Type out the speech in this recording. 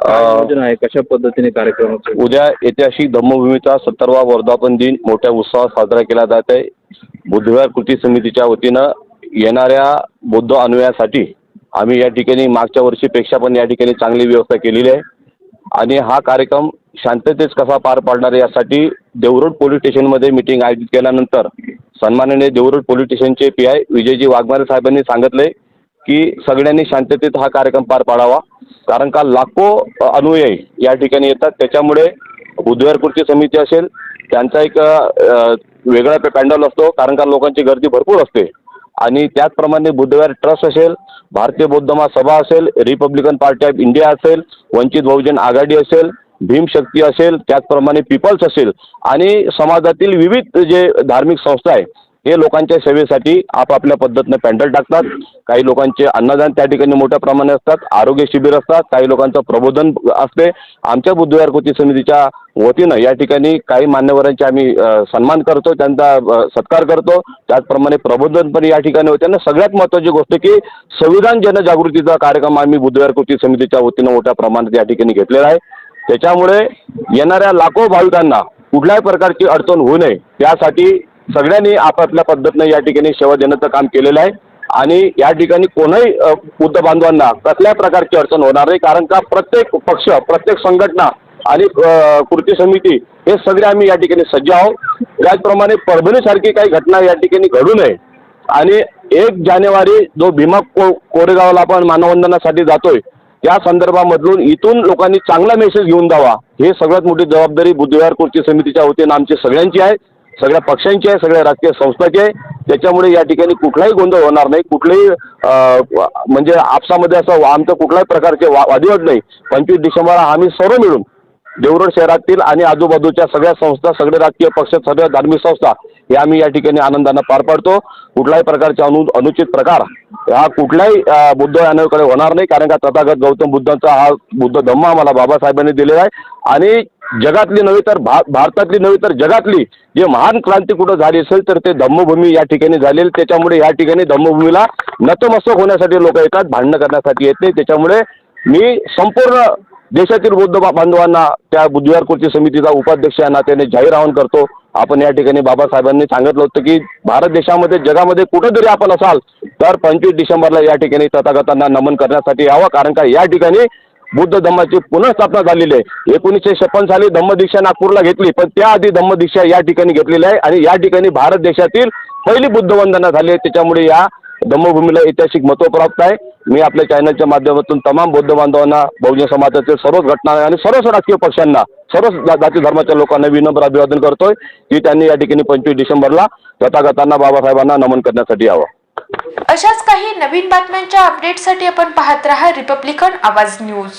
काय नियोजन आहे, कशा पद्धतीने कार्यक्रमाचं? उद्या ऐतिहासिक धम्मभूमीचा 70वा वर्धापन दिन मोठ्या उत्साहात साजरा केला जात आहे. बुद्धविहार कृती समितीच्या वतीनं येणाऱ्या बौद्ध अनुयायांसाठी आम्ही या ठिकाणी मागच्या वर्षीपेक्षा पण या ठिकाणी चांगली व्यवस्था केलेली आहे आणि हा कार्यक्रम शांततेत कसा पार पाडणार यासाठी देवरोड पोलीस स्टेशनमध्ये मीटिंग आयोजित केल्यानंतर सन्माननीय देवरोड पोलीस स्टेशनचे PI विजयजी वाघमारे साहेबांनी सांगितले की सगळ्यांनी शांततेत हा कार्यक्रम पार पाडावा, कारण का लाखो अनुयायी या ठिकाणी येतात. त्याच्यामुळे बुद्धविहार कृती समिती असेल त्यांचा एक वेगळा पॅन्डल असतो, कारण का लोकांची गर्दी भरपूर असते. आणि त्याचप्रमाणे बुद्धविहार ट्रस्ट असेल, भारतीय बौद्ध महासभा असेल, रिपब्लिकन पार्टी ऑफ इंडिया असेल, वंचित बहुजन आघाडी असेल, भीमशक्ती असेल, त्याचप्रमाणे पीपल्स असेल आणि समाजातील विविध जे धार्मिक संस्था आहे हे लोकांच्या सेवेसाठी आपापल्या पद्धतीने पॅन्डल टाकतात. काही लोकांचे अन्नदान त्या ठिकाणी मोठ्या प्रमाणात असतात, आरोग्य शिबिर असतात, काही लोकांचं प्रबोधन असते. आमच्या बुद्धविहार कृती समितीच्या वतीनं या ठिकाणी काही मान्यवरांचे आम्ही सन्मान करतो, त्यांचा सत्कार करतो. त्याचप्रमाणे प्रबोधन पण या ठिकाणी होते. आणि सगळ्यात महत्त्वाची गोष्ट की संविधान जनजागृतीचा कार्यक्रम आम्ही बुद्धविहार कृती समितीच्या वतीनं मोठ्या प्रमाणात या ठिकाणी घेतलेला आहे. त्याच्यामुळे येणाऱ्या लाखो भाविकांना कुठल्याही प्रकारची अडचण होऊ नये यासाठी सगळ्यांनी आपापल्या पद्धतीने या ठिकाणी सेवा देण्याचं काम केलेलं आहे. आणि या ठिकाणी कोणाही बुद्ध बांधवांना कसल्याही प्रकारची अडचण होणार नाही, कारण का प्रत्येक पक्ष, प्रत्येक संघटना आणि कृती समिती हे सगळे आम्ही या ठिकाणी सज्ज आहोत. त्याचप्रमाणे परभणीसारखी काही घटना या ठिकाणी घडू नये आणि 1 जानेवारी जो भीमा कोरेगावला आपण मानवंदनासाठी जातोय त्या संदर्भामधून इथून लोकांनी चांगला मेसेज घेऊन जावा, हे सगळ्यात मोठी जबाबदारी बुद्धविहार कृती समितीच्या वतीनं आमची सगळ्यांची आहे, सगळ्या पक्षांची आहे, सगळ्या राजकीय संस्थांची आहे. त्याच्यामुळे या ठिकाणी कुठलाही गोंधळ होणार नाही, कुठलेही म्हणजे आपसामध्ये असं आमचं कुठल्याही प्रकारचे वादविवाद नाही. 25 डिसेंबरला आम्ही सर्व मिळून देवरोड शहरातील आणि आजूबाजूच्या सगळ्या संस्था, सगळे राजकीय पक्ष, सगळ्या धार्मिक संस्था हे आम्ही या ठिकाणी आनंदानं पार पाडतो. कुठल्याही प्रकारचे अनुचित प्रकार हा कुठल्याही बुद्ध यानाकडे होणार नाही, कारण का तथागत गौतम बुद्धांचा हा बुद्ध धम्म आम्हाला बाबासाहेबांनी दिलेला आहे. आणि जगातली नव्हे तर भारतातली नव्हे तर जगातली जे महान क्रांती कुठं झाली असेल तर ते धम्मभूमी या ठिकाणी झालेली. त्याच्यामुळे या ठिकाणी धम्मभूमीला नतमस्तक होण्यासाठी लोक येतात, भांडणं करण्यासाठी येत नाही. त्याच्यामुळे मी संपूर्ण देशातील बौद्ध बांधवांना त्या बुद्धविहार कृती समितीचा उपाध्यक्ष या नात्याने जाहीर आवाहन करतो. आपण या ठिकाणी बाबासाहेबांनी सांगितलं होतं की भारत देशामध्ये, जगामध्ये कुठेतरी आपण असाल तर 25 डिसेंबरला या ठिकाणी तथागतांना नमन करण्यासाठी यावं, कारण का या ठिकाणी बुद्ध धम्माची पुनर्स्थापना झालेली आहे. 1956 साली धम्मदीक्षा नागपूरला घेतली, पण त्याआधी धम्मदीक्षा या ठिकाणी घेतलेली आहे आणि या ठिकाणी भारत देशातील पहिली बुद्ध वंदना झाली आहे. त्याच्यामुळे या धम्मभूमीला ऐतिहासिक महत्त्व प्राप्त आहे. मी आपल्या चॅनलच्या माध्यमातून तमाम बौद्ध बांधवांना, बहुजन समाजातील सर्वच घटना आणि सर्व राजकीय पक्षांना, सर्व जाती धर्माच्या लोकांना विनम्र अभिवादन करतोय की त्यांनी या ठिकाणी 25 डिसेंबरला तथागतांना, बाबासाहेबांना नमन करण्यासाठी यावं. अशाच काही नवीन बातम्यांच्या अपडेटसाठी आपण पाहत रहा रिपब्लिकन आवाज न्यूज.